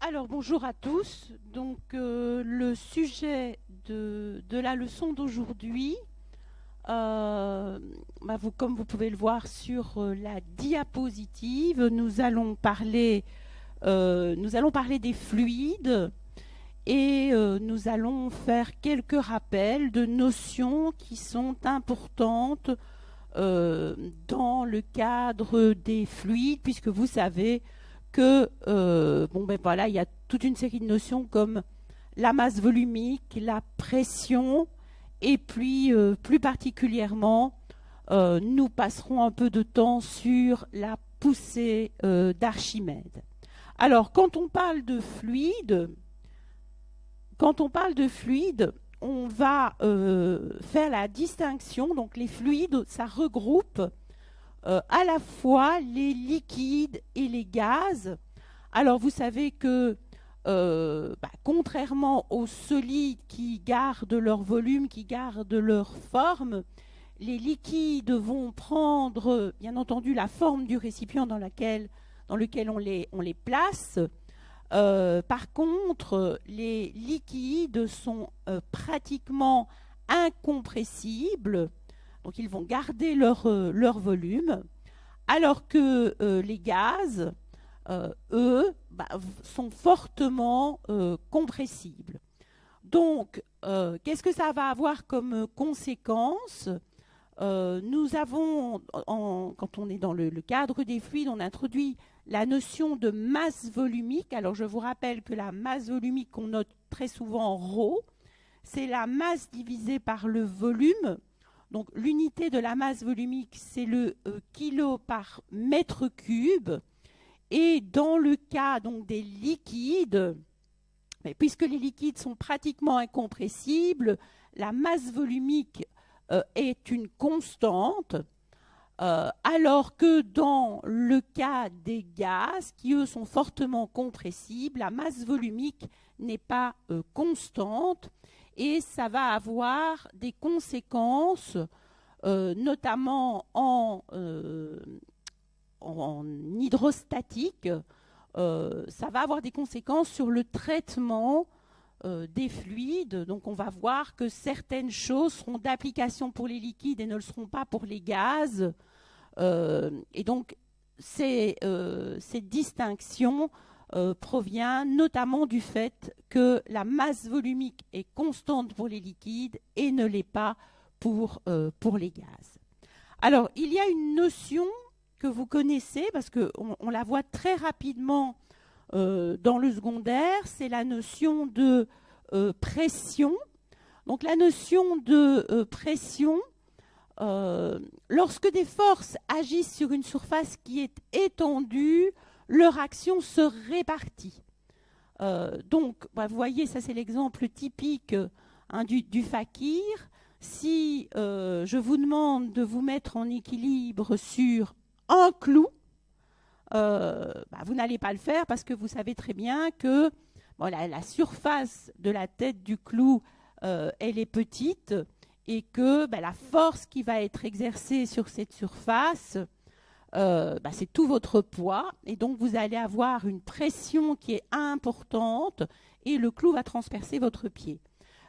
Alors bonjour à tous. Donc le sujet de la leçon d'aujourd'hui, comme vous pouvez le voir sur la diapositive, nous allons parler des fluides et nous allons faire quelques rappels de notions qui sont importantes dans le cadre des fluides, puisque vous savez que il y a toute une série de notions comme la masse volumique, la pression, et puis plus particulièrement, nous passerons un peu de temps sur la poussée d'Archimède. Alors, quand on parle de fluide, on va faire la distinction. Donc, les fluides, ça regroupe à la fois les liquides et les gaz. Alors vous savez que contrairement aux solides qui gardent leur volume, qui gardent leur forme, les liquides vont prendre bien entendu la forme du récipient dans lequel on les place. Par contre, les liquides sont pratiquement incompressibles. Donc ils vont garder leur volume, alors que les gaz, eux, sont fortement compressibles. Donc, qu'est-ce que ça va avoir comme conséquence? Nous avons, quand on est dans le cadre des fluides, on introduit la notion de masse volumique. Alors, je vous rappelle que la masse volumique qu'on note très souvent en ρ, c'est la masse divisée par le volume. Donc l'unité de la masse volumique, c'est le kilo par mètre cube. Et dans le cas donc, des liquides, puisque les liquides sont pratiquement incompressibles, la masse volumique est une constante, alors que dans le cas des gaz, qui eux sont fortement compressibles, la masse volumique n'est pas constante. Et ça va avoir des conséquences, notamment en hydrostatique. Ça va avoir des conséquences sur le traitement des fluides. Donc on va voir que certaines choses seront d'application pour les liquides et ne le seront pas pour les gaz. Et donc ces distinctions provient notamment du fait que la masse volumique est constante pour les liquides et ne l'est pas pour les gaz. Alors, il y a une notion que vous connaissez, parce qu'on la voit très rapidement dans le secondaire, c'est la notion de pression. Donc, la notion de pression, lorsque des forces agissent sur une surface qui est étendue, leur action se répartit. Donc, vous voyez, ça c'est l'exemple typique du fakir. Si je vous demande de vous mettre en équilibre sur un clou, vous n'allez pas le faire parce que vous savez très bien que la surface de la tête du clou, elle est petite et que la force qui va être exercée sur cette surface, c'est tout votre poids, et donc vous allez avoir une pression qui est importante et le clou va transpercer votre pied.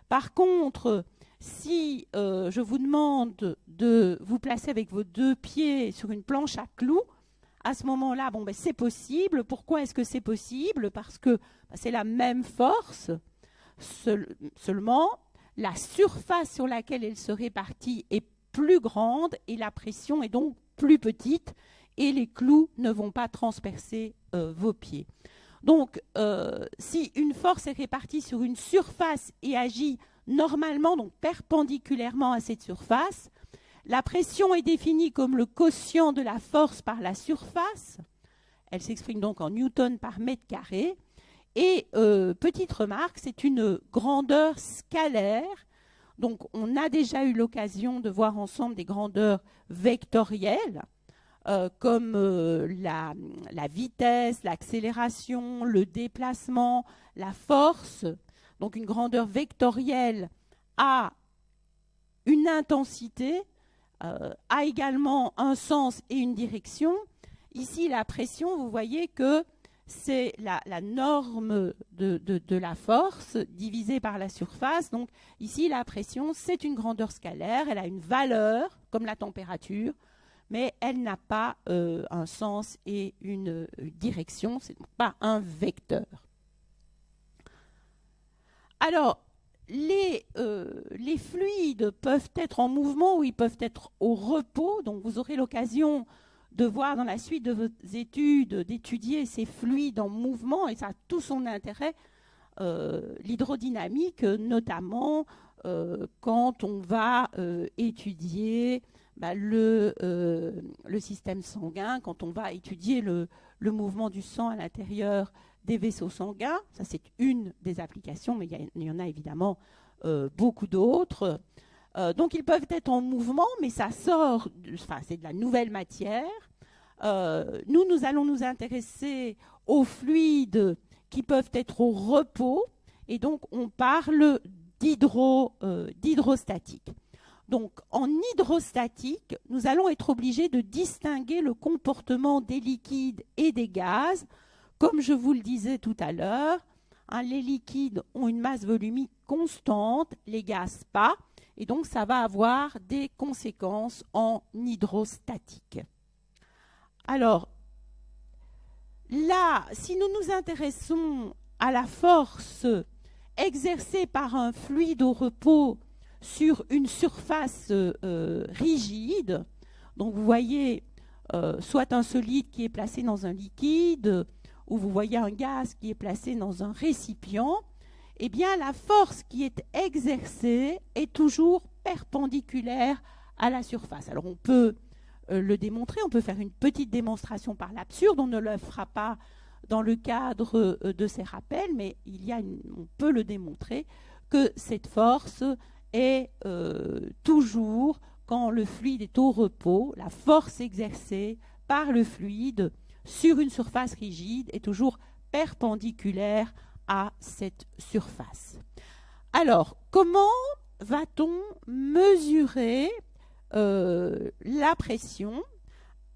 Par contre, si je vous demande de vous placer avec vos deux pieds sur une planche à clous, à ce moment-là, c'est possible. Pourquoi est-ce que c'est possible? Parce que c'est la même force, seulement la surface sur laquelle elle se répartit est plus grande et la pression est donc plus petite et les clous ne vont pas transpercer vos pieds. Donc, si une force est répartie sur une surface et agit normalement, donc perpendiculairement à cette surface, la pression est définie comme le quotient de la force par la surface. Elle s'exprime donc en newton par mètre carré. Et petite remarque, c'est une grandeur scalaire. Donc, on a déjà eu l'occasion de voir ensemble des grandeurs vectorielles, comme la vitesse, l'accélération, le déplacement, la force. Donc, une grandeur vectorielle a une intensité, a également un sens et une direction. Ici, la pression, vous voyez que c'est la norme de la force divisée par la surface. Donc ici, la pression, c'est une grandeur scalaire, elle a une valeur, comme la température, mais elle n'a pas un sens et une direction, ce n'est pas un vecteur. Alors, les fluides peuvent être en mouvement ou ils peuvent être au repos, donc vous aurez l'occasion de voir dans la suite de vos études, d'étudier ces fluides en mouvement, et ça a tout son intérêt, l'hydrodynamique, notamment quand on va étudier le système sanguin, quand on va étudier le mouvement du sang à l'intérieur des vaisseaux sanguins. Ça, c'est une des applications, mais il y en a évidemment beaucoup d'autres. Donc, ils peuvent être en mouvement, mais ça sort, c'est de la nouvelle matière. Nous allons nous intéresser aux fluides qui peuvent être au repos, et donc on parle d'hydrostatique. Donc, en hydrostatique, nous allons être obligés de distinguer le comportement des liquides et des gaz. Comme je vous le disais tout à l'heure, les liquides ont une masse volumique constante, les gaz pas. Et donc, ça va avoir des conséquences en hydrostatique. Alors, là, si nous nous intéressons à la force exercée par un fluide au repos sur une surface rigide, donc vous voyez soit un solide qui est placé dans un liquide, ou vous voyez un gaz qui est placé dans un récipient, eh bien, la force qui est exercée est toujours perpendiculaire à la surface. Alors, on peut le démontrer, on peut faire une petite démonstration par l'absurde, on ne le fera pas dans le cadre de ces rappels, mais on peut le démontrer que cette force est toujours, quand le fluide est au repos, la force exercée par le fluide sur une surface rigide est toujours perpendiculaire à cette surface. Alors, comment va-t-on mesurer la pression,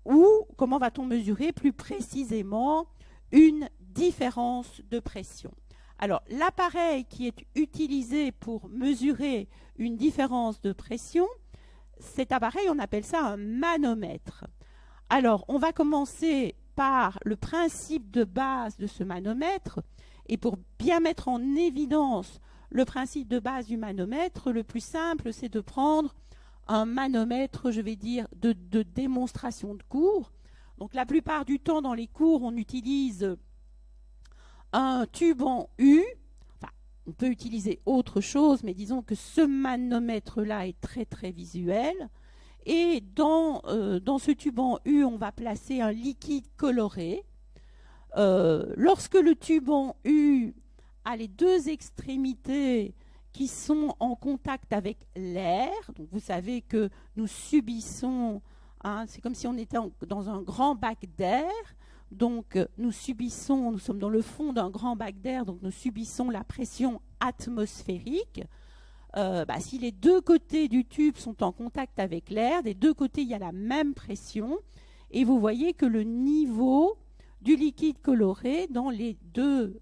ou comment va-t-on mesurer plus précisément une différence de pression? Alors, l'appareil qui est utilisé pour mesurer une différence de pression, cet appareil, on appelle ça un manomètre. Alors, on va commencer par le principe de base de ce manomètre. Et pour bien mettre en évidence le principe de base du manomètre, le plus simple, c'est de prendre un manomètre, je vais dire, de démonstration de cours. Donc, la plupart du temps, dans les cours, on utilise un tube en U. Enfin, on peut utiliser autre chose, mais disons que ce manomètre-là est très, très visuel. Et dans ce tube en U, on va placer un liquide coloré. Lorsque le tube en U a les deux extrémités qui sont en contact avec l'air, donc vous savez que nous subissons, c'est comme si on était dans un grand bac d'air, donc nous sommes dans le fond d'un grand bac d'air, donc nous subissons la pression atmosphérique. Si les deux côtés du tube sont en contact avec l'air, des deux côtés il y a la même pression, et vous voyez que le niveau du liquide coloré dans les deux,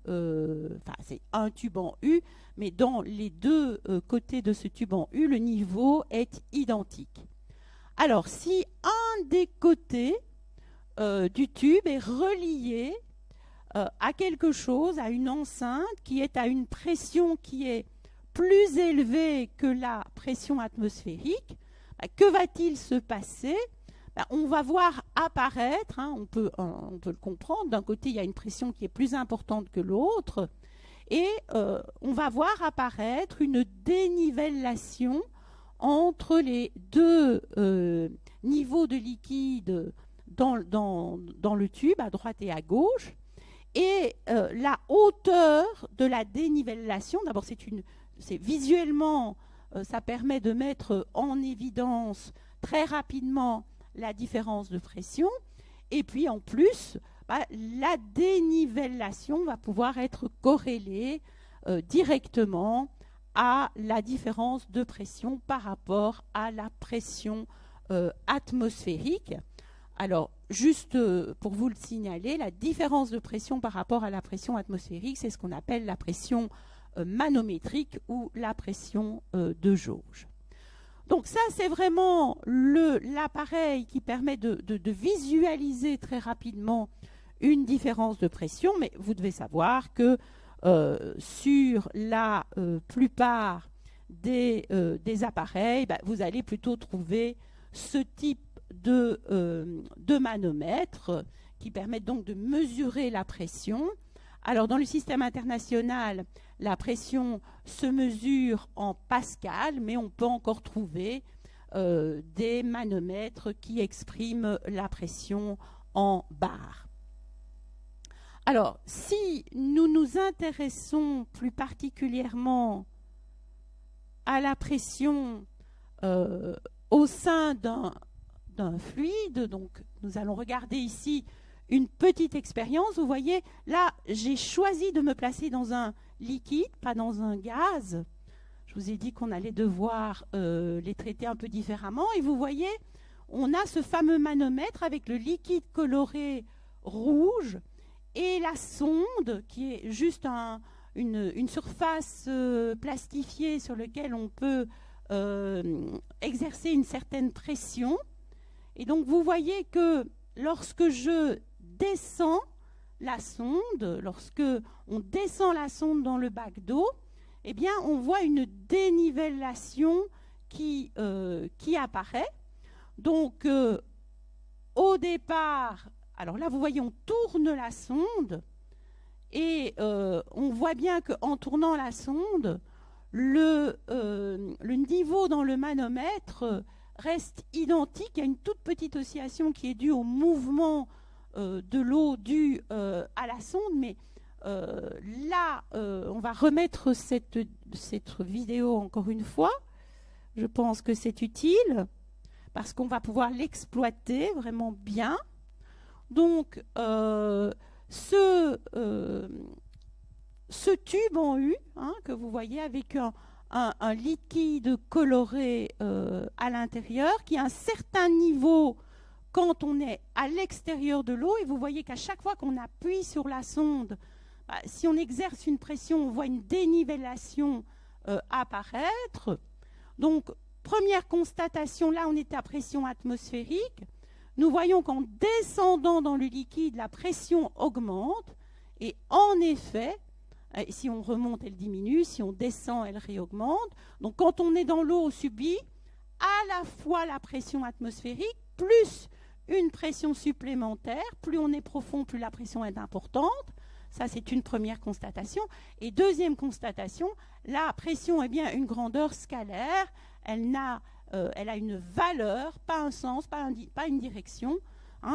c'est un tube en U, mais dans les deux côtés de ce tube en U, le niveau est identique. Alors, si un des côtés du tube est relié à quelque chose, à une enceinte qui est à une pression qui est plus élevée que la pression atmosphérique, que va-t-il se passer? On va voir apparaître, on peut le comprendre, d'un côté il y a une pression qui est plus importante que l'autre, et on va voir apparaître une dénivellation entre les deux niveaux de liquide dans le tube, à droite et à gauche, et la hauteur de la dénivellation, d'abord c'est visuellement, ça permet de mettre en évidence très rapidement la différence de pression, et puis en plus, la dénivellation va pouvoir être corrélée directement à la différence de pression par rapport à la pression atmosphérique. Alors, juste pour vous le signaler, la différence de pression par rapport à la pression atmosphérique, c'est ce qu'on appelle la pression manométrique ou la pression de jauge. Donc ça, c'est vraiment l'appareil qui permet de visualiser très rapidement une différence de pression, mais vous devez savoir que sur la plupart des appareils, vous allez plutôt trouver ce type de manomètres qui permettent donc de mesurer la pression. Alors dans le système international, la pression se mesure en pascal, mais on peut encore trouver des manomètres qui expriment la pression en bar. Alors, si nous nous intéressons plus particulièrement à la pression au sein d'un fluide, donc nous allons regarder ici une petite expérience. Vous voyez, là, j'ai choisi de me placer dans un liquide, pas dans un gaz. Je vous ai dit qu'on allait devoir les traiter un peu différemment. Et vous voyez, on a ce fameux manomètre avec le liquide coloré rouge et la sonde qui est juste une surface plastifiée sur laquelle on peut exercer une certaine pression. Et donc, vous voyez que lorsque je descends la sonde, lorsque on descend la sonde dans le bac d'eau, eh bien, on voit une dénivellation qui apparaît. Donc, au départ, alors là, vous voyez, on tourne la sonde et on voit bien qu'en tournant la sonde, le niveau dans le manomètre reste identique. Il y a une toute petite oscillation qui est due au mouvement de l'eau due à la sonde, mais là, on va remettre cette vidéo encore une fois. Je pense que c'est utile parce qu'on va pouvoir l'exploiter vraiment bien. Donc, ce tube en U, que vous voyez avec un liquide coloré à l'intérieur, qui a un certain niveau quand on est à l'extérieur de l'eau. Et vous voyez qu'à chaque fois qu'on appuie sur la sonde, si on exerce une pression, on voit une dénivellation apparaître. Donc, première constatation, là on est à pression atmosphérique. Nous voyons qu'en descendant dans le liquide, la pression augmente. Et en effet, si on remonte, elle diminue. Si on descend, elle réaugmente. Donc, quand on est dans l'eau, on subit à la fois la pression atmosphérique plus une pression supplémentaire. Plus on est profond, plus la pression est importante. Ça, c'est une première constatation. Et deuxième constatation, la pression est bien une grandeur scalaire. Elle a une valeur, pas un sens, pas une direction.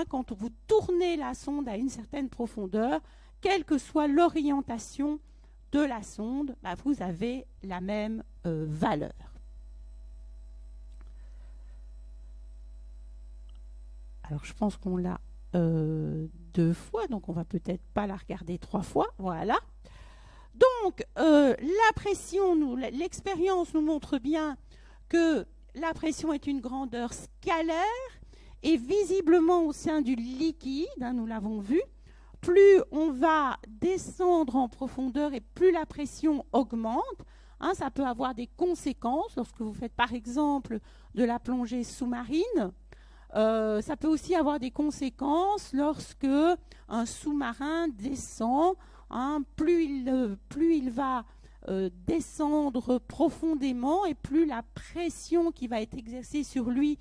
Quand vous tournez la sonde à une certaine profondeur, quelle que soit l'orientation de la sonde, vous avez la même valeur. Alors, je pense qu'on l'a 2 fois, donc on va peut-être pas la regarder 3 fois. Voilà. Donc, la pression, l'expérience nous montre bien que la pression est une grandeur scalaire et visiblement au sein du liquide, nous l'avons vu, plus on va descendre en profondeur et plus la pression augmente. Ça peut avoir des conséquences lorsque vous faites par exemple de la plongée sous-marine. Ça peut aussi avoir des conséquences lorsque un sous-marin descend. Plus il va descendre profondément et plus la pression qui va être exercée sur lui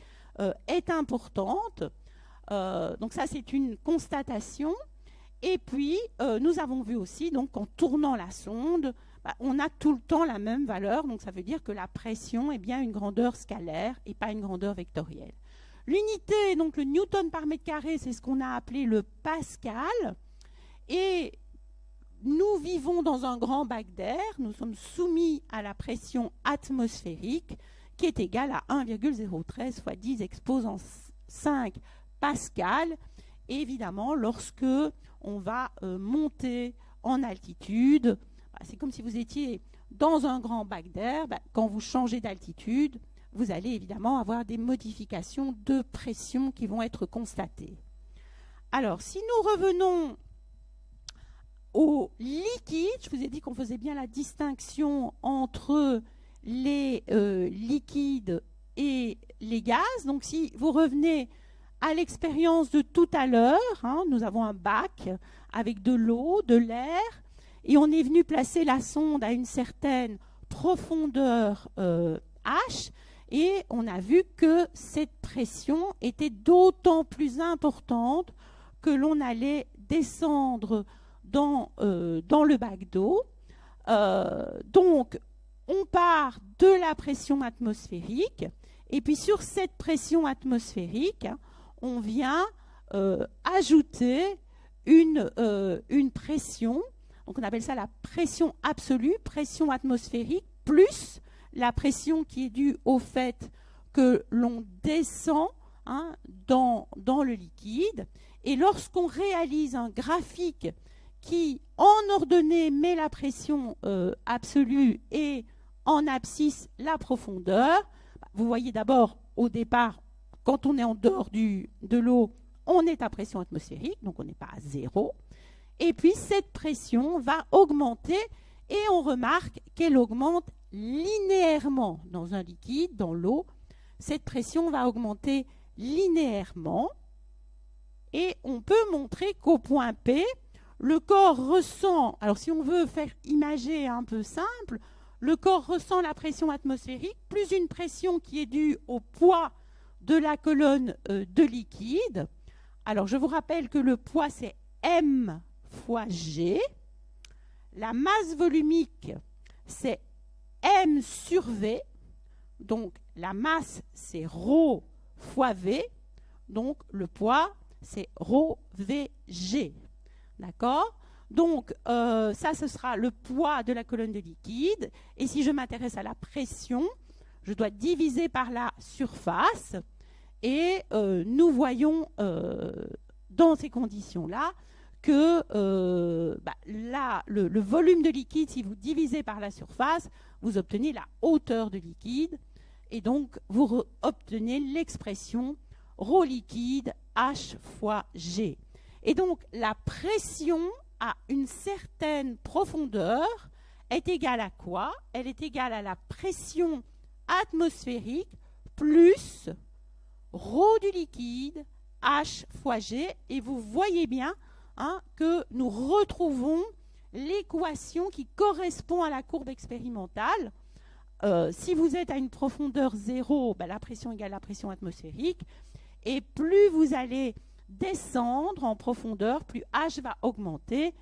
est importante. Donc ça, c'est une constatation. Et puis, nous avons vu aussi, donc, qu'en tournant la sonde, on a tout le temps la même valeur. Donc, ça veut dire que la pression est bien une grandeur scalaire et pas une grandeur vectorielle. L'unité, donc le newton par mètre carré, c'est ce qu'on a appelé le pascal. Et nous vivons dans un grand bac d'air. Nous sommes soumis à la pression atmosphérique qui est égale à 1,013 fois 10 exposant 5 pascal. Et évidemment, lorsque on va monter en altitude, c'est comme si vous étiez dans un grand bac d'air. Quand vous changez d'altitude, vous allez évidemment avoir des modifications de pression qui vont être constatées. Alors, si nous revenons au liquide, je vous ai dit qu'on faisait bien la distinction entre les liquides et les gaz. Donc, si vous revenez à l'expérience de tout à l'heure, nous avons un bac avec de l'eau, de l'air, et on est venu placer la sonde à une certaine profondeur H, et on a vu que cette pression était d'autant plus importante que l'on allait descendre dans le bac d'eau. Donc, on part de la pression atmosphérique, et puis sur cette pression atmosphérique, on vient ajouter une pression, donc on appelle ça la pression absolue, pression atmosphérique, plus la pression qui est due au fait que l'on descend dans le liquide. Et lorsqu'on réalise un graphique qui, en ordonnée, met la pression absolue et en abscisse la profondeur, vous voyez d'abord au départ, quand on est en dehors de l'eau, on est à pression atmosphérique, donc on n'est pas à zéro. Et puis cette pression va augmenter et on remarque qu'elle augmente linéairement dans un liquide, dans l'eau. Cette pression va augmenter linéairement et on peut montrer qu'au point P, le corps ressent, alors si on veut faire imager un peu simple, le corps ressent la pression atmosphérique plus une pression qui est due au poids de la colonne de liquide. Alors je vous rappelle que le poids c'est M fois G. La masse volumique c'est M sur V. Donc la masse c'est ρ fois V. Donc le poids c'est ρ VG. D'accord ? Donc, ça, ce sera le poids de la colonne de liquide. Et si je m'intéresse à la pression, je dois diviser par la surface. Et nous voyons dans ces conditions-là que le volume de liquide, si vous divisez par la surface, vous obtenez la hauteur de liquide. Et donc, vous obtenez l'expression ρ liquide H fois G. Et donc, la pression à une certaine profondeur est égale à quoi? Elle est égale à la pression atmosphérique plus ρ du liquide H fois G. Et vous voyez bien que nous retrouvons l'équation qui correspond à la courbe expérimentale. Si vous êtes à une profondeur 0, la pression égale la pression atmosphérique. Et plus vous allez descendre en profondeur, plus H va augmenter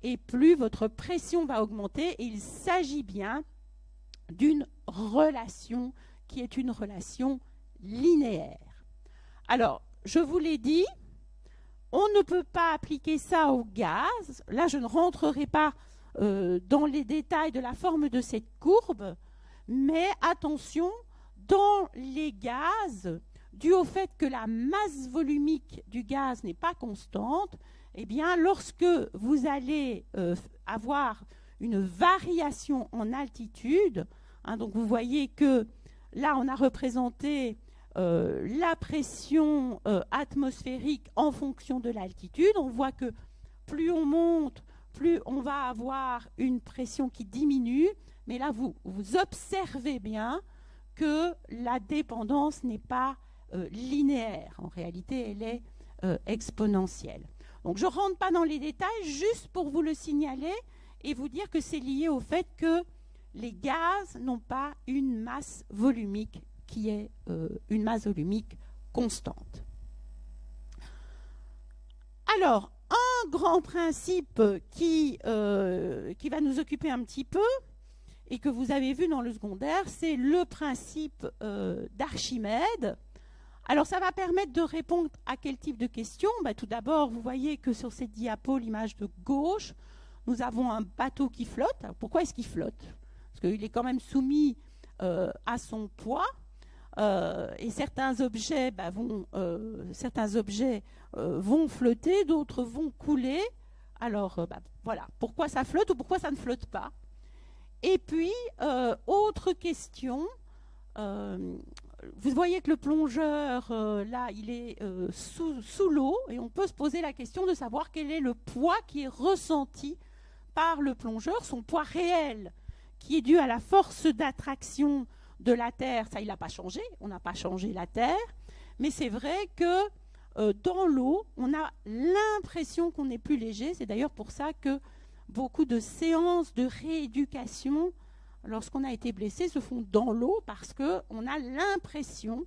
et plus votre pression va augmenter. Et il s'agit bien d'une relation qui est une relation linéaire. Alors, je vous l'ai dit, on ne peut pas appliquer ça au gaz. Là, je ne rentrerai pas dans les détails de la forme de cette courbe, mais attention, dans les gaz, dû au fait que la masse volumique du gaz n'est pas constante, eh bien, lorsque vous allez avoir une variation en altitude, donc vous voyez que là, on a représenté la pression atmosphérique en fonction de l'altitude. On voit que plus on monte, plus on va avoir une pression qui diminue. Mais là, vous observez bien que la dépendance n'est pas linéaire. En réalité, elle est exponentielle. Donc, je ne rentre pas dans les détails, juste pour vous le signaler et vous dire que c'est lié au fait que les gaz n'ont pas une masse volumique qui est une masse volumique constante. Alors, un grand principe qui va nous occuper un petit peu et que vous avez vu dans le secondaire, c'est le principe d'Archimède. Alors, ça va permettre de répondre à quel type de questions? Tout d'abord, vous voyez que sur cette diapo, l'image de gauche, nous avons un bateau qui flotte. Alors, pourquoi est-ce qu'il flotte? Parce qu'il est quand même soumis à son poids. Et certains objets, vont flotter, d'autres vont couler. Alors, voilà, pourquoi ça flotte ou pourquoi ça ne flotte pas? Et puis, autre question, vous voyez que le plongeur, là, il est sous l'eau, et on peut se poser la question de savoir quel est le poids qui est ressenti par le plongeur, son poids réel, qui est dû à la force d'attraction de la Terre. Ça, il n'a pas changé, on n'a pas changé la Terre, mais c'est vrai que dans l'eau, on a l'impression qu'on est plus léger. C'est d'ailleurs pour ça que beaucoup de séances de rééducation, lorsqu'on a été blessé, se font dans l'eau parce qu'on a l'impression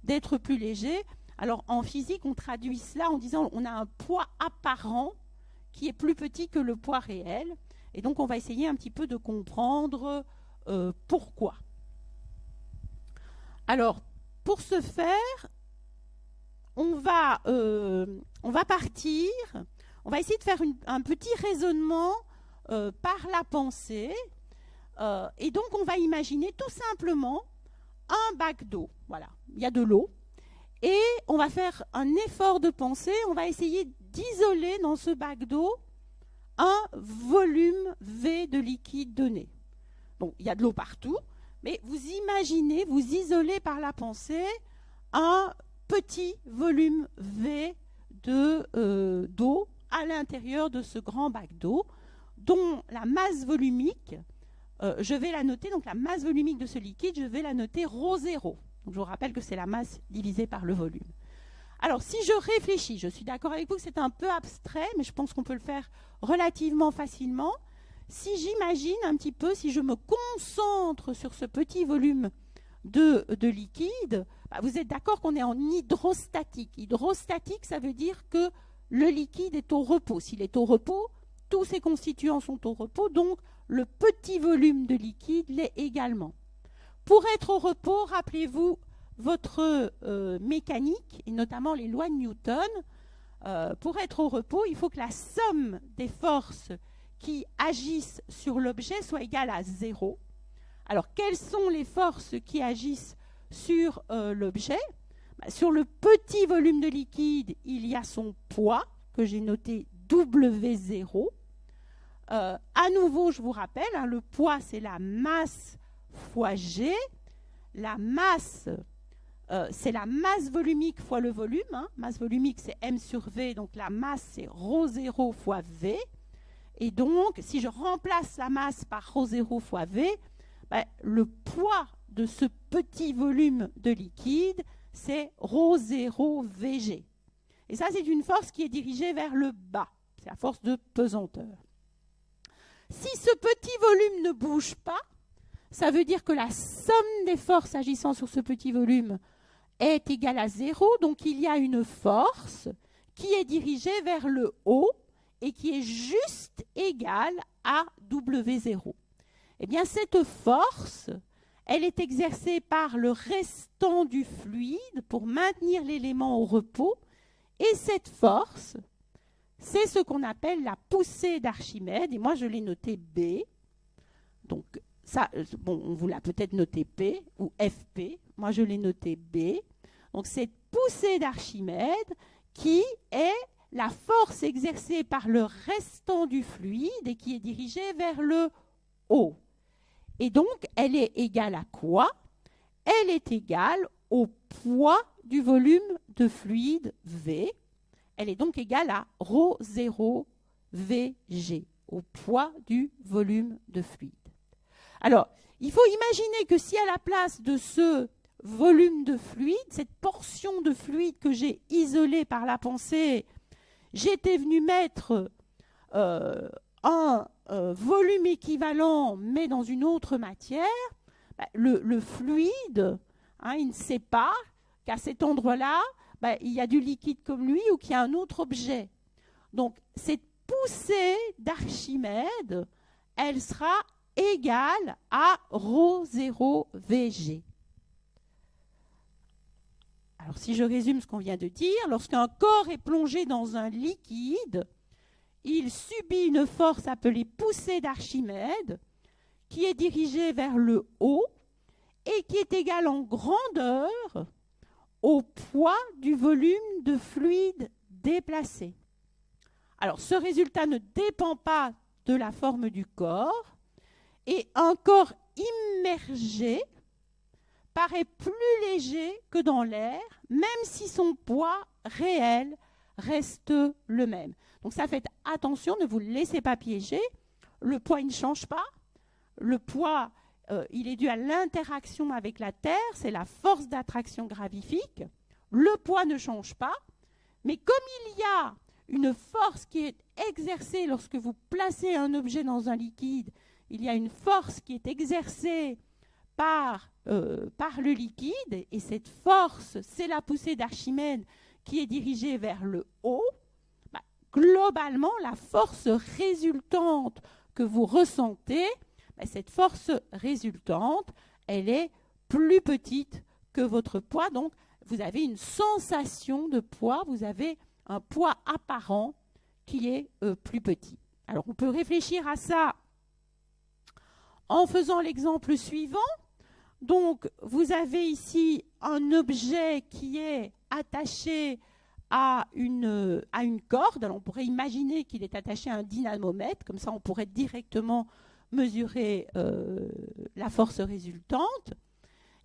d'être plus léger. Alors en physique, on traduit cela en disant on a un poids apparent qui est plus petit que le poids réel. Et donc on va essayer un petit peu de comprendre pourquoi. Alors pour ce faire, on va partir, on va essayer de faire un petit raisonnement par la pensée. Et donc, on va imaginer tout simplement un bac d'eau. Voilà, il y a de l'eau. Et on va faire un effort de pensée. On va essayer d'isoler dans ce bac d'eau un volume V de liquide donné. Donc, il y a de l'eau partout. Mais vous imaginez, vous isolez par la pensée un petit volume V d'eau à l'intérieur de ce grand bac d'eau, dont la masse volumique, je vais la noter, donc la masse volumique de ce liquide, je vais la noter ρ0. Donc je vous rappelle que c'est la masse divisée par le volume. Alors si je réfléchis, je suis d'accord avec vous que c'est un peu abstrait, mais je pense qu'on peut le faire relativement facilement. Si j'imagine un petit peu, si je me concentre sur ce petit volume de liquide, vous êtes d'accord qu'on est en hydrostatique. Hydrostatique, ça veut dire que le liquide est au repos. S'il est au repos, tous ses constituants sont au repos, donc le petit volume de liquide l'est également. Pour être au repos, rappelez-vous votre mécanique, et notamment les lois de Newton. Pour être au repos, il faut que la somme des forces qui agissent sur l'objet soit égale à 0. Alors, quelles sont les forces qui agissent sur l'objet? Sur le petit volume de liquide, il y a son poids, que j'ai noté W0. À nouveau, je vous rappelle, le poids, c'est la masse fois G. La masse, c'est la masse volumique fois le volume. Masse volumique, c'est M sur V, donc la masse, c'est ρ0 fois V. Et donc, si je remplace la masse par ρ0 fois V, le poids de ce petit volume de liquide, c'est ρ0 Vg. Et ça, c'est une force qui est dirigée vers le bas. C'est la force de pesanteur. Si ce petit volume ne bouge pas, ça veut dire que la somme des forces agissant sur ce petit volume est égale à 0. Donc, il y a une force qui est dirigée vers le haut et qui est juste égale à W0. Eh bien, cette force, elle est exercée par le restant du fluide pour maintenir l'élément au repos. Et cette force, c'est ce qu'on appelle la poussée d'Archimède. Et moi, je l'ai noté B. Donc, ça, bon, on vous l'a peut-être noté P ou FP. Moi, je l'ai noté B. Donc, cette poussée d'Archimède qui est la force exercée par le restant du fluide et qui est dirigée vers le haut. Et donc, elle est égale à quoi? Elle est égale au poids du volume de fluide V. Elle est donc égale à ρ0 Vg, au poids du volume de fluide. Alors, il faut imaginer que si à la place de ce volume de fluide, cette portion de fluide que j'ai isolée par la pensée, j'étais venu mettre un volume équivalent, mais dans une autre matière, le fluide, il ne sait pas qu'à cet endroit-là, il y a du liquide comme lui ou qu'il y a un autre objet. Donc, cette poussée d'Archimède, elle sera égale à ρ0 Vg. Alors, si je résume ce qu'on vient de dire, lorsqu'un corps est plongé dans un liquide, il subit une force appelée poussée d'Archimède qui est dirigée vers le haut et qui est égale en grandeur au poids du volume de fluide déplacé. Alors, ce résultat ne dépend pas de la forme du corps et un corps immergé paraît plus léger que dans l'air, même si son poids réel reste le même. Donc ça, faites attention, ne vous laissez pas piéger. Le poids, il ne change pas. Le poids, il est dû à l'interaction avec la Terre, c'est la force d'attraction gravifique. Le poids ne change pas, mais comme il y a une force qui est exercée lorsque vous placez un objet dans un liquide, il y a une force qui est exercée par le liquide, et cette force, c'est la poussée d'Archimède qui est dirigée vers le haut. Globalement, la force résultante que vous ressentez, cette force résultante, elle est plus petite que votre poids. Donc, vous avez une sensation de poids, vous avez un poids apparent qui est plus petit. Alors, on peut réfléchir à ça en faisant l'exemple suivant. Donc, vous avez ici un objet qui est attaché à une corde. Alors, on pourrait imaginer qu'il est attaché à un dynamomètre, comme ça on pourrait directement mesurer la force résultante.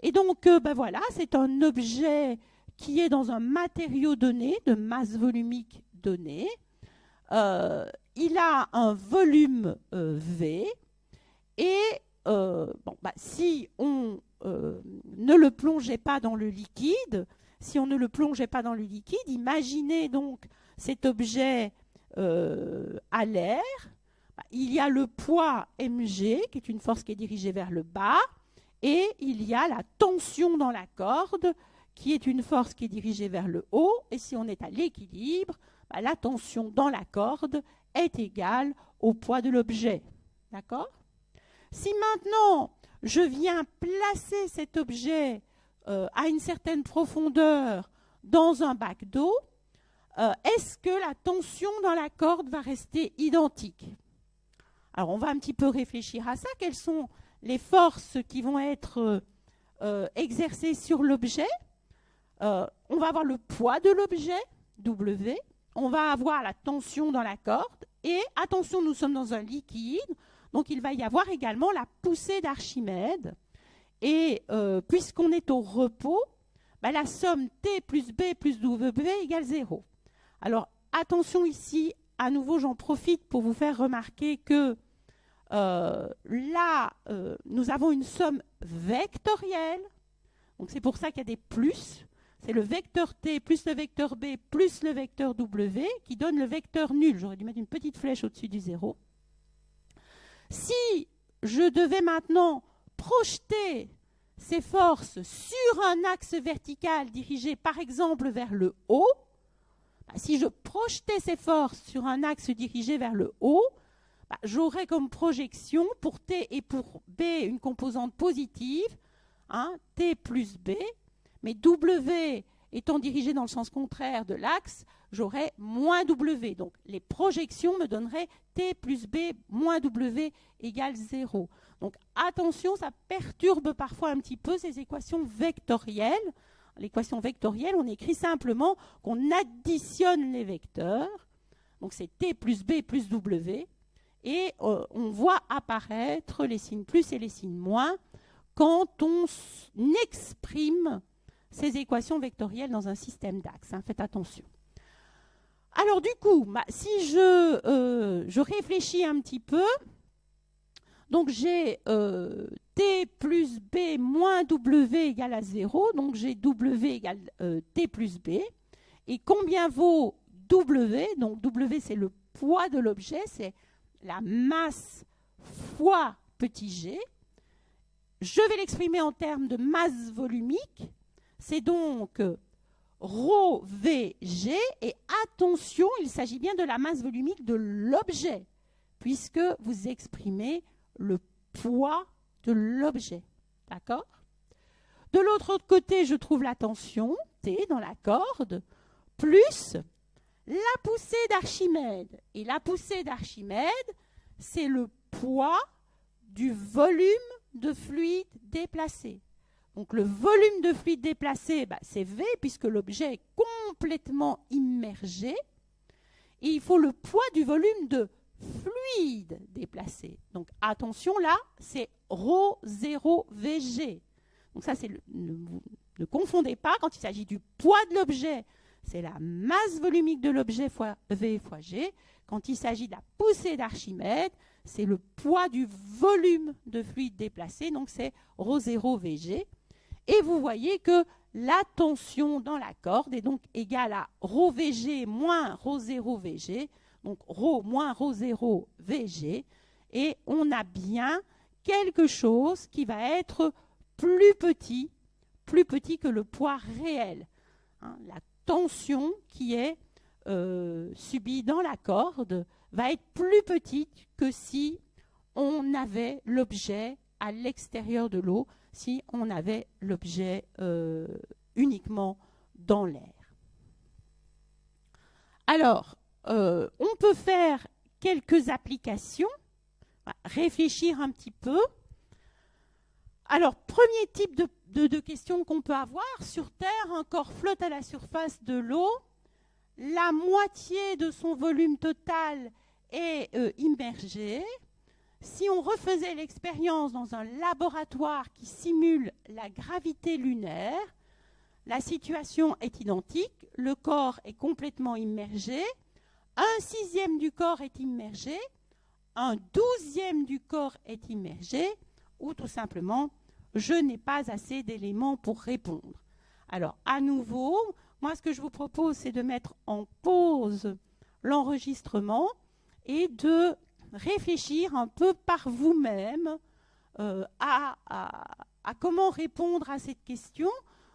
Et donc, voilà, c'est un objet qui est dans un matériau donné, de masse volumique donnée. Il a un volume V, et si on ne le plongeait pas dans le liquide, imaginez donc cet objet à l'air. Il y a le poids mg, qui est une force qui est dirigée vers le bas, et il y a la tension dans la corde, qui est une force qui est dirigée vers le haut. Et si on est à l'équilibre, la tension dans la corde est égale au poids de l'objet. D'accord ? Si maintenant, je viens placer cet objet à une certaine profondeur dans un bac d'eau, est-ce que la tension dans la corde va rester identique? Alors, on va un petit peu réfléchir à ça. Quelles sont les forces qui vont être exercées sur l'objet? On va avoir le poids de l'objet, W. On va avoir la tension dans la corde. Et attention, nous sommes dans un liquide. Donc, il va y avoir également la poussée d'Archimède. Et puisqu'on est au repos, la somme T plus B plus W égale 0. Alors, attention ici, à nouveau, j'en profite pour vous faire remarquer que là, nous avons une somme vectorielle. Donc, c'est pour ça qu'il y a des plus. C'est le vecteur T plus le vecteur B plus le vecteur W qui donne le vecteur nul. J'aurais dû mettre une petite flèche au-dessus du 0. Si je devais maintenant projeter ces forces sur un axe vertical dirigé par exemple vers le haut, si je projetais ces forces sur un axe dirigé vers le haut, j'aurais comme projection pour T et pour B une composante positive, T plus B, mais W étant dirigé dans le sens contraire de l'axe, j'aurais moins W. Donc les projections me donneraient T plus B moins W égale 0. Donc attention, ça perturbe parfois un petit peu ces équations vectorielles. L'équation vectorielle, on écrit simplement qu'on additionne les vecteurs. Donc c'est T plus B plus W. Et on voit apparaître les signes plus et les signes moins quand on exprime ces équations vectorielles dans un système d'axes. Faites attention. Alors du coup, si je réfléchis un petit peu, donc j'ai T plus B moins W égale à 0, donc j'ai W égale T plus B. Et combien vaut W? Donc W, c'est le poids de l'objet, c'est la masse fois petit g. Je vais l'exprimer en termes de masse volumique. C'est donc ρ VG, et attention, il s'agit bien de la masse volumique de l'objet, puisque vous exprimez le poids de l'objet. D'accord? De l'autre côté, je trouve la tension, T, dans la corde, plus la poussée d'Archimède. Et la poussée d'Archimède, c'est le poids du volume de fluide déplacé. Donc le volume de fluide déplacé, c'est V, puisque l'objet est complètement immergé. Et il faut le poids du volume de fluide déplacé. Donc attention là, c'est ρ0 VG. Donc ça, ne confondez pas, quand il s'agit du poids de l'objet, c'est la masse volumique de l'objet fois V fois G. Quand il s'agit de la poussée d'Archimède, c'est le poids du volume de fluide déplacé, donc c'est ρ0 Vg. Et vous voyez que la tension dans la corde est donc égale à ρVg moins ρ0 Vg, donc ρ moins ρ0 Vg, et on a bien quelque chose qui va être plus petit que le poids réel. Hein, la tension qui est subie dans la corde va être plus petite que si on avait l'objet à l'extérieur de l'eau, si on avait l'objet uniquement dans l'air. Alors, on peut faire quelques applications, réfléchir un petit peu. Alors, premier type de questions qu'on peut avoir, sur Terre, un corps flotte à la surface de l'eau, la moitié de son volume total est immergé. Si on refaisait l'expérience dans un laboratoire qui simule la gravité lunaire, la situation est identique, le corps est complètement immergé, 1/6 du corps est immergé, 1/12 du corps est immergé, ou tout simplement, je n'ai pas assez d'éléments pour répondre. Alors, à nouveau, moi, ce que je vous propose, c'est de mettre en pause l'enregistrement et de réfléchir un peu par vous-même à comment répondre à cette question.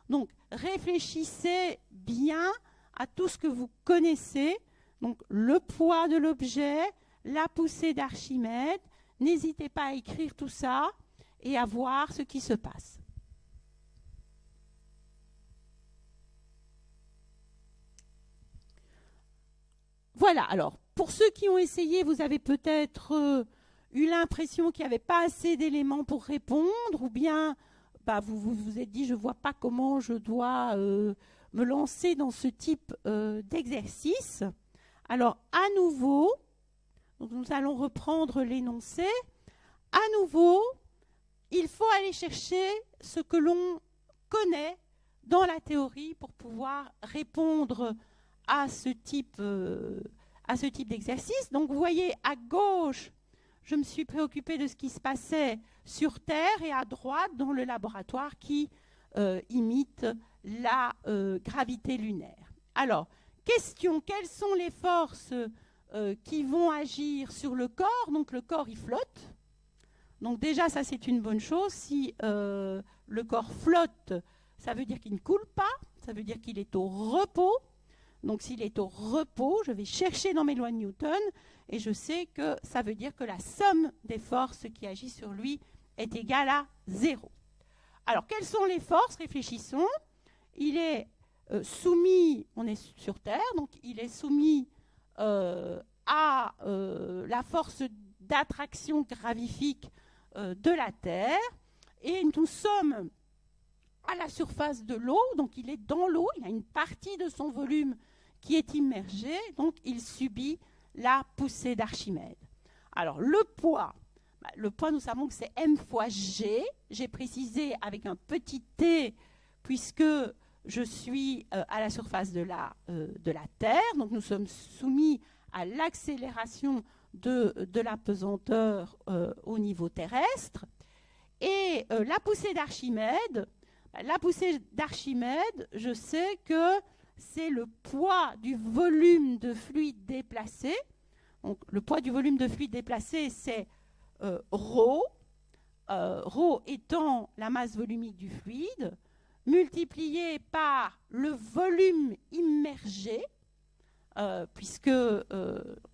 Donc, réfléchissez bien à tout ce que vous connaissez, donc le poids de l'objet, la poussée d'Archimède. N'hésitez pas à écrire tout ça et à voir ce qui se passe. Voilà, alors, pour ceux qui ont essayé, vous avez peut-être eu l'impression qu'il n'y avait pas assez d'éléments pour répondre, ou bien vous vous êtes dit, je ne vois pas comment je dois me lancer dans ce type d'exercice. Alors, à nouveau, donc nous allons reprendre l'énoncé. À nouveau, il faut aller chercher ce que l'on connaît dans la théorie pour pouvoir répondre à ce type d'exercice. Donc, vous voyez, à gauche, je me suis préoccupée de ce qui se passait sur Terre, et à droite, dans le laboratoire qui imite la gravité lunaire. Alors, question, quelles sont les forces qui vont agir sur le corps? Donc, le corps, il flotte. Donc, déjà, ça, c'est une bonne chose. Si le corps flotte, ça veut dire qu'il ne coule pas, ça veut dire qu'il est au repos. Donc, s'il est au repos, je vais chercher dans mes lois de Newton et je sais que ça veut dire que la somme des forces qui agissent sur lui est égale à 0. Alors, quelles sont les forces? Réfléchissons. Il est soumis, on est sur Terre, donc il est soumis à la force d'attraction gravifique de la Terre, et nous sommes à la surface de l'eau, donc il est dans l'eau, il a une partie de son volume qui est immergée, donc il subit la poussée d'Archimède. Alors le poids, nous savons que c'est m fois g, j'ai précisé avec un petit t, puisque je suis à la surface de la Terre, donc nous sommes soumis à l'accélération de la pesanteur au niveau terrestre. Et la poussée d'Archimède, je sais que c'est le poids du volume de fluide déplacé. Donc, le poids du volume de fluide déplacé, c'est ρ, ρ étant la masse volumique du fluide, multiplié par le volume immergé, puisque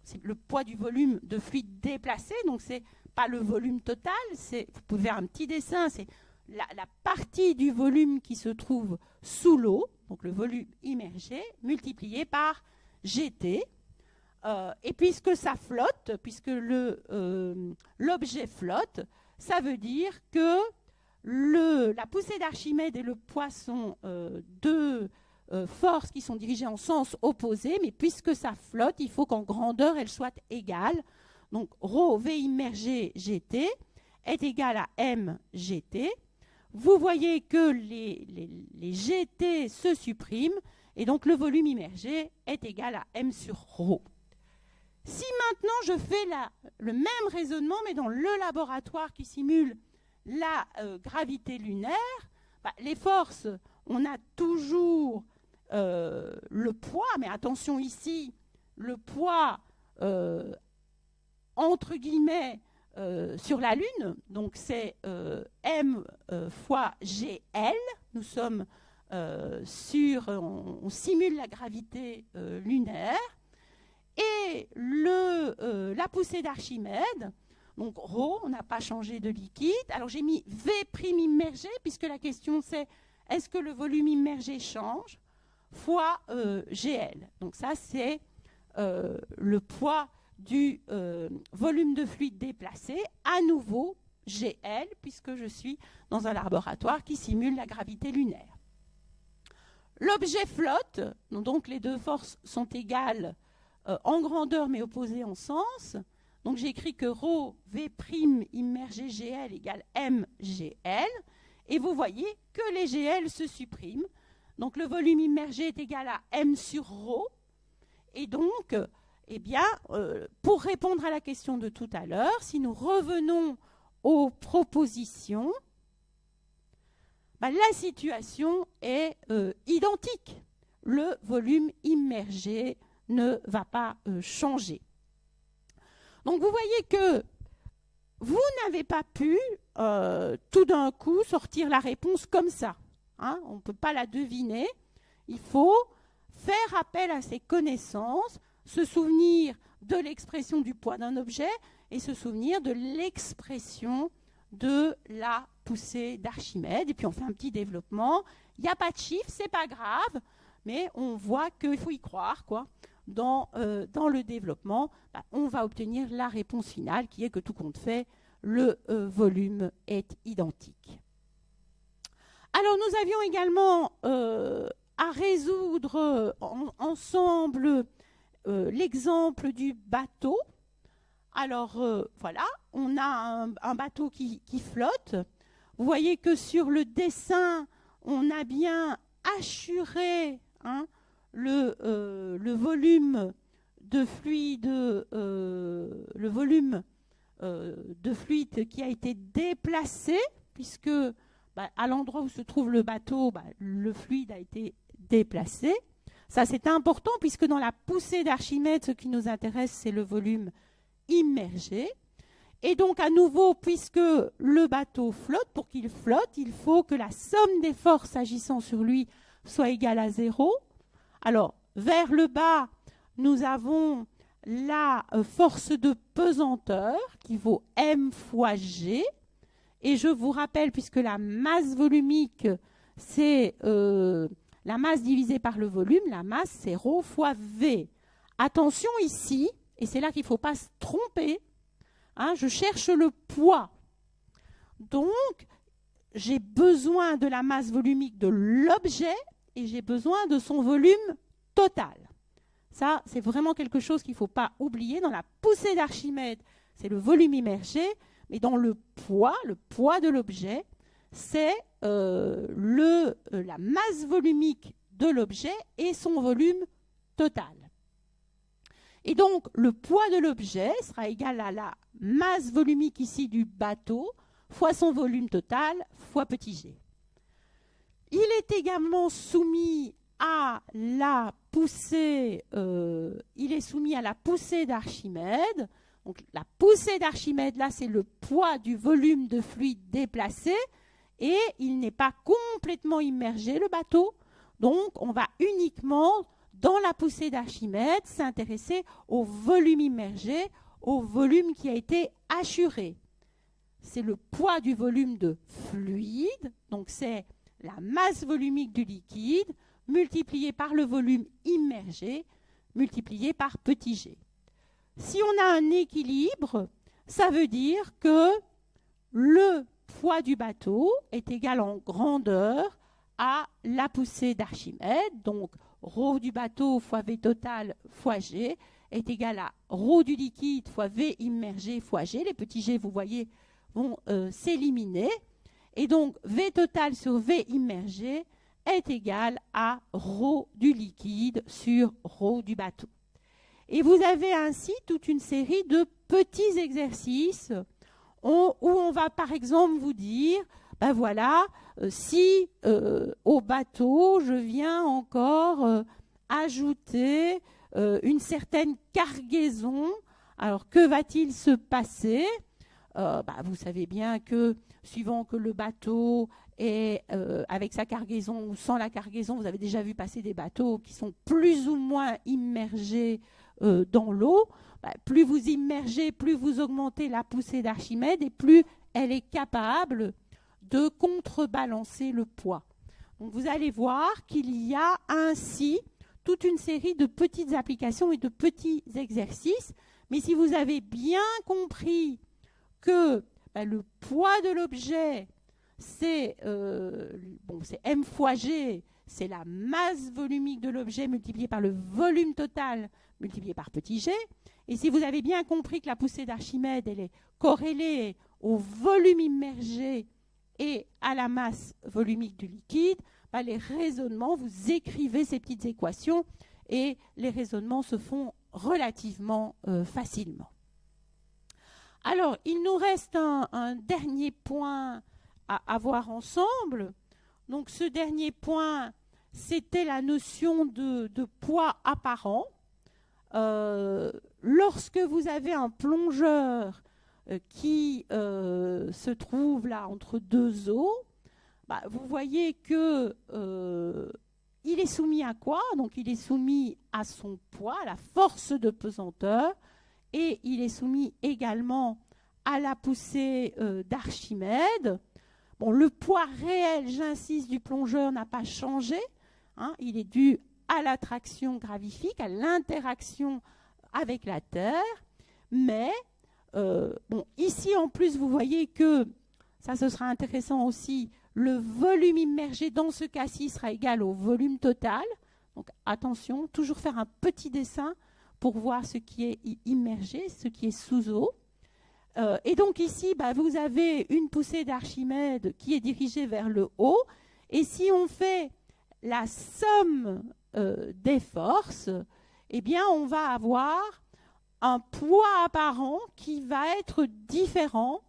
c'est le poids du volume de fluide déplacé, donc c'est pas le volume total, vous pouvez faire un petit dessin, c'est la partie du volume qui se trouve sous l'eau, donc le volume immergé, multiplié par GT. Et puisque ça flotte, puisque l'objet flotte, ça veut dire que la poussée d'Archimède et le poids sont deux forces qui sont dirigées en sens opposé, mais puisque ça flotte, il faut qu'en grandeur, elles soient égales. Donc, ρ V immergé GT est égal à m GT, vous voyez que les GT se suppriment, et donc le volume immergé est égal à m sur ρ. Si maintenant je fais le même raisonnement, mais dans le laboratoire qui simule la gravité lunaire, les forces, on a toujours le poids, mais attention ici, le poids entre guillemets sur la Lune, donc c'est m fois gl, nous sommes on simule la gravité lunaire, et la poussée d'Archimède, donc ρ, on n'a pas changé de liquide. Alors j'ai mis V' immergé, puisque la question c'est est-ce que le volume immergé change, fois GL. Donc ça c'est le poids du volume de fluide déplacé, à nouveau GL, puisque je suis dans un laboratoire qui simule la gravité lunaire. L'objet flotte, donc les deux forces sont égales en grandeur mais opposées en sens. Donc j'ai écrit que ρ V' immergé GL égale mGL. Et vous voyez que les GL se suppriment. Donc le volume immergé est égal à m sur ρ. Et donc, eh bien, pour répondre à la question de tout à l'heure, si nous revenons aux propositions, la situation est identique. Le volume immergé ne va pas changer. Donc vous voyez que vous n'avez pas pu tout d'un coup sortir la réponse comme ça. Hein, on ne peut pas la deviner. Il faut faire appel à ses connaissances, se souvenir de l'expression du poids d'un objet et se souvenir de l'expression de la poussée d'Archimède. Et puis on fait un petit développement. Il n'y a pas de chiffre, c'est pas grave, mais on voit qu'il faut y croire, quoi. Dans le développement, on va obtenir la réponse finale qui est que tout compte fait, le volume est identique. Alors nous avions également à résoudre ensemble l'exemple du bateau. Alors voilà, on a un bateau qui flotte. Vous voyez que sur le dessin, on a bien assuré le volume de fluide, qui a été déplacé, puisque à l'endroit où se trouve le bateau, le fluide a été déplacé. Ça, c'est important, puisque dans la poussée d'Archimède, ce qui nous intéresse, c'est le volume immergé. Et donc, à nouveau, puisque le bateau flotte, pour qu'il flotte, il faut que la somme des forces agissant sur lui soit égale à 0. Alors, vers le bas, nous avons la force de pesanteur qui vaut m fois g. Et je vous rappelle, puisque la masse volumique, c'est la masse divisée par le volume, la masse, c'est ρ fois v. Attention ici, et c'est là qu'il ne faut pas se tromper, je cherche le poids. Donc, j'ai besoin de la masse volumique de l'objet et j'ai besoin de son volume total. Ça, c'est vraiment quelque chose qu'il ne faut pas oublier. Dans la poussée d'Archimède, c'est le volume immergé, mais dans le poids de l'objet, c'est la masse volumique de l'objet et son volume total. Et donc, le poids de l'objet sera égal à la masse volumique ici du bateau fois son volume total fois petit g. Il est également soumis à la poussée, d'Archimède. Donc, la poussée d'Archimède, là, c'est le poids du volume de fluide déplacé et il n'est pas complètement immergé, le bateau. Donc, on va uniquement, dans la poussée d'Archimède, s'intéresser au volume immergé, au volume qui a été assuré. C'est le poids du volume de fluide, donc c'est la masse volumique du liquide multipliée par le volume immergé multiplié par petit g. Si on a un équilibre, ça veut dire que le poids du bateau est égal en grandeur à la poussée d'Archimède. Donc, ρ du bateau fois V total fois G est égal à ρ du liquide fois V immergé fois G. Les petits G, vous voyez, vont s'éliminer. Et donc, V total sur V immergé est égal à ρ du liquide sur ρ du bateau. Et vous avez ainsi toute une série de petits exercices où on va par exemple vous dire, ben voilà, si au bateau, je viens encore ajouter une certaine cargaison, alors que va-t-il se passer ? Vous savez bien que suivant que le bateau est avec sa cargaison ou sans la cargaison, vous avez déjà vu passer des bateaux qui sont plus ou moins immergés dans l'eau. Plus vous immergez, plus vous augmentez la poussée d'Archimède et plus elle est capable de contrebalancer le poids. Donc vous allez voir qu'il y a ainsi toute une série de petites applications et de petits exercices. Mais si vous avez bien compris que le poids de l'objet, c'est M fois G, c'est la masse volumique de l'objet multipliée par le volume total multiplié par petit g. Et si vous avez bien compris que la poussée d'Archimède, elle est corrélée au volume immergé et à la masse volumique du liquide, les raisonnements, vous écrivez ces petites équations et les raisonnements se font relativement facilement. Alors, il nous reste un dernier point à voir ensemble. Donc, ce dernier point, c'était la notion de poids apparent. Lorsque vous avez un plongeur qui se trouve là entre deux eaux, vous voyez que il est soumis à quoi? Donc, il est soumis à son poids, à la force de pesanteur, et il est soumis également à la poussée d'Archimède. Bon, le poids réel, j'insiste, du plongeur n'a pas changé. Il est dû à l'attraction gravifique, à l'interaction avec la Terre. Mais, ici, en plus, vous voyez que, ça ce sera intéressant aussi, le volume immergé, dans ce cas-ci, sera égal au volume total. Donc, attention, toujours faire un petit dessin pour voir ce qui est immergé, ce qui est sous eau. Et donc ici, vous avez une poussée d'Archimède qui est dirigée vers le haut. Et si on fait la somme des forces, eh bien, on va avoir un poids apparent qui va être différent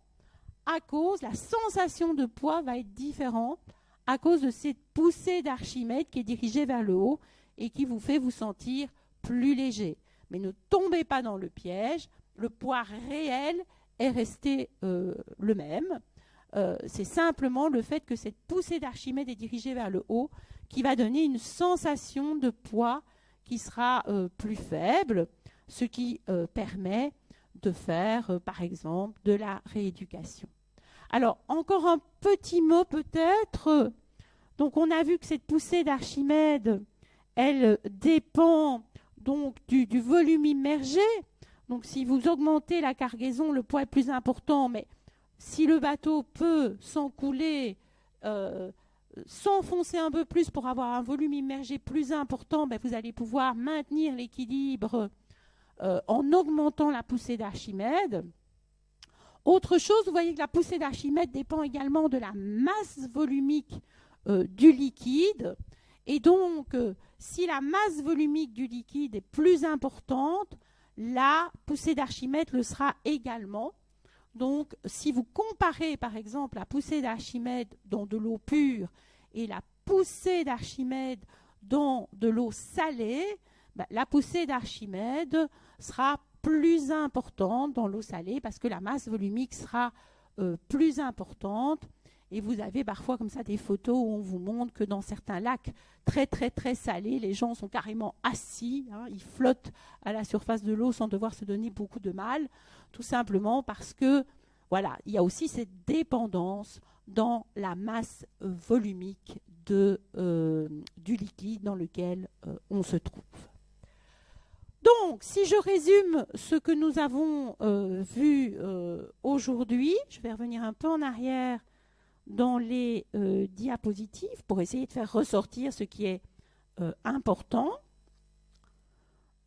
à cause, la sensation de poids va être différente à cause de cette poussée d'Archimède qui est dirigée vers le haut et qui vous fait vous sentir plus léger. Mais ne tombez pas dans le piège, le poids réel est resté le même. C'est simplement le fait que cette poussée d'Archimède est dirigée vers le haut qui va donner une sensation de poids qui sera plus faible, ce qui permet de faire, par exemple, de la rééducation. Alors, encore un petit mot peut-être. Donc, on a vu que cette poussée d'Archimède, elle dépend donc du volume immergé. Donc, si vous augmentez la cargaison, le poids est plus important, mais si le bateau peut s'encouler, s'enfoncer un peu plus pour avoir un volume immergé plus important, vous allez pouvoir maintenir l'équilibre en augmentant la poussée d'Archimède. Autre chose, vous voyez que la poussée d'Archimède dépend également de la masse volumique du liquide. Et donc, si la masse volumique du liquide est plus importante, la poussée d'Archimède le sera également. Donc, si vous comparez, par exemple, la poussée d'Archimède dans de l'eau pure et la poussée d'Archimède dans de l'eau salée, la poussée d'Archimède sera plus importante dans l'eau salée parce que la masse volumique sera plus importante. Et vous avez parfois comme ça des photos où on vous montre que dans certains lacs très très très salés, les gens sont carrément assis, ils flottent à la surface de l'eau sans devoir se donner beaucoup de mal, tout simplement parce que voilà, il y a aussi cette dépendance dans la masse volumique du liquide dans lequel on se trouve. Donc, si je résume ce que nous avons vu aujourd'hui, je vais revenir un peu en arrière dans les diapositives pour essayer de faire ressortir ce qui est important.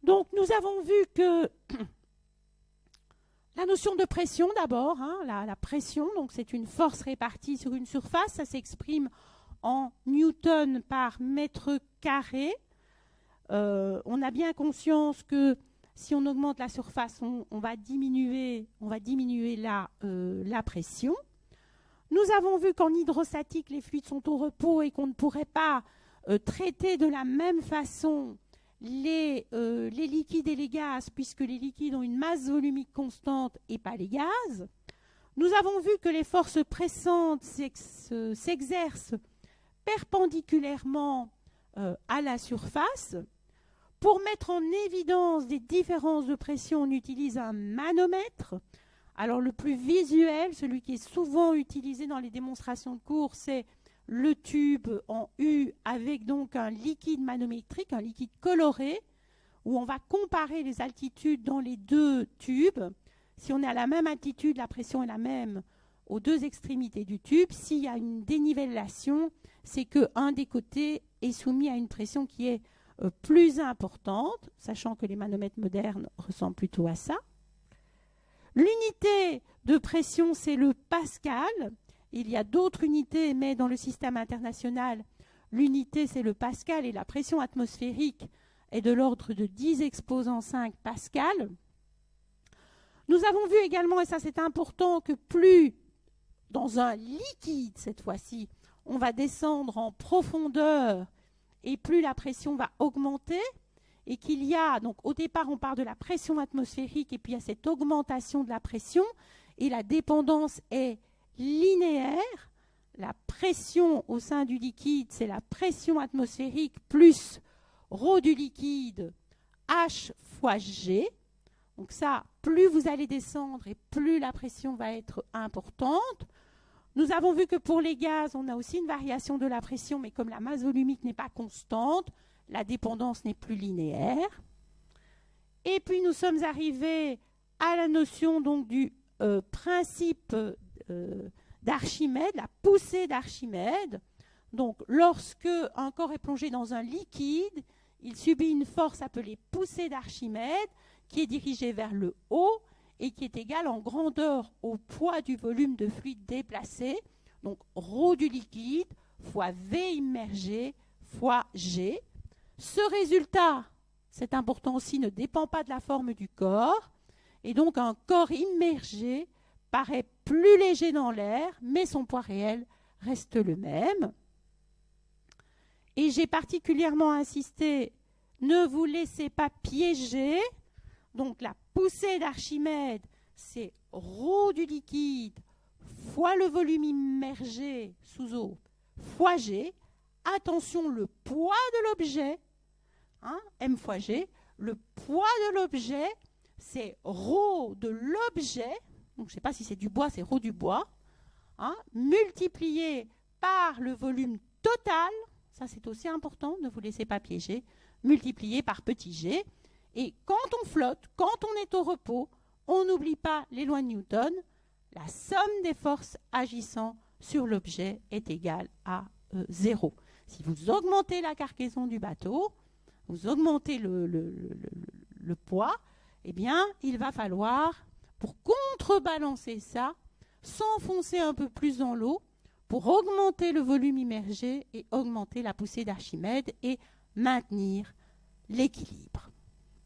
Donc, nous avons vu que La notion de pression d'abord, hein, la pression, donc c'est une force répartie sur une surface, ça s'exprime en newton par mètre carré. On a bien conscience que si on augmente la surface, on va diminuer la pression. Nous avons vu qu'en hydrostatique, les fluides sont au repos et qu'on ne pourrait pas traiter de la même façon les liquides et les gaz, puisque les liquides ont une masse volumique constante et pas les gaz. Nous avons vu que les forces pressantes s'exercent perpendiculairement à la surface. Pour mettre en évidence des différences de pression, on utilise un manomètre. Alors le plus visuel, celui qui est souvent utilisé dans les démonstrations de cours, c'est le tube en U avec donc un liquide manométrique, un liquide coloré, où on va comparer les altitudes dans les deux tubes. Si on est à la même altitude, la pression est la même aux deux extrémités du tube. S'il y a une dénivellation, c'est qu'un des côtés est soumis à une pression qui est plus importante, sachant que les manomètres modernes ressemblent plutôt à ça. L'unité de pression, c'est le pascal. Il y a d'autres unités, mais dans le système international, l'unité, c'est le pascal et la pression atmosphérique est de l'ordre de 10 exposant 5 pascal. Nous avons vu également, et ça c'est important, que plus dans un liquide, cette fois-ci, on va descendre en profondeur et plus la pression va augmenter, et qu'il y a, donc au départ on part de la pression atmosphérique et puis il y a cette augmentation de la pression et la dépendance est linéaire. La pression au sein du liquide, c'est la pression atmosphérique plus ρ du liquide H fois G. Donc ça, plus vous allez descendre et plus la pression va être importante. Nous avons vu que pour les gaz, on a aussi une variation de la pression, mais comme la masse volumique n'est pas constante, la dépendance n'est plus linéaire. Et puis nous sommes arrivés à la notion donc du principe d'Archimède, la poussée d'Archimède. Donc lorsque un corps est plongé dans un liquide, il subit une force appelée poussée d'Archimède qui est dirigée vers le haut et qui est égale en grandeur au poids du volume de fluide déplacé, donc ρ du liquide fois V immergé fois G. Ce résultat, c'est important aussi, ne dépend pas de la forme du corps, et donc un corps immergé paraît plus léger dans l'air, mais son poids réel reste le même. Et j'ai particulièrement insisté, ne vous laissez pas piéger. Donc la poussée d'Archimède, c'est ρ du liquide fois le volume immergé sous eau fois G. Attention, le poids de l'objet, hein, M fois G, le poids de l'objet, c'est ρ de l'objet, donc je ne sais pas si c'est du bois, c'est ρ du bois, hein, multiplié par le volume total, ça c'est aussi important, ne vous laissez pas piéger, multiplié par petit g. Et quand on flotte, quand on est au repos, on n'oublie pas les lois de Newton, la somme des forces agissant sur l'objet est égale à 0. Si vous augmentez la cargaison du bateau, vous augmentez le poids, eh bien, il va falloir, pour contrebalancer ça, s'enfoncer un peu plus dans l'eau pour augmenter le volume immergé et augmenter la poussée d'Archimède et maintenir l'équilibre.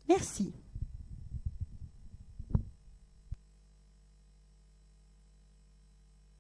Merci.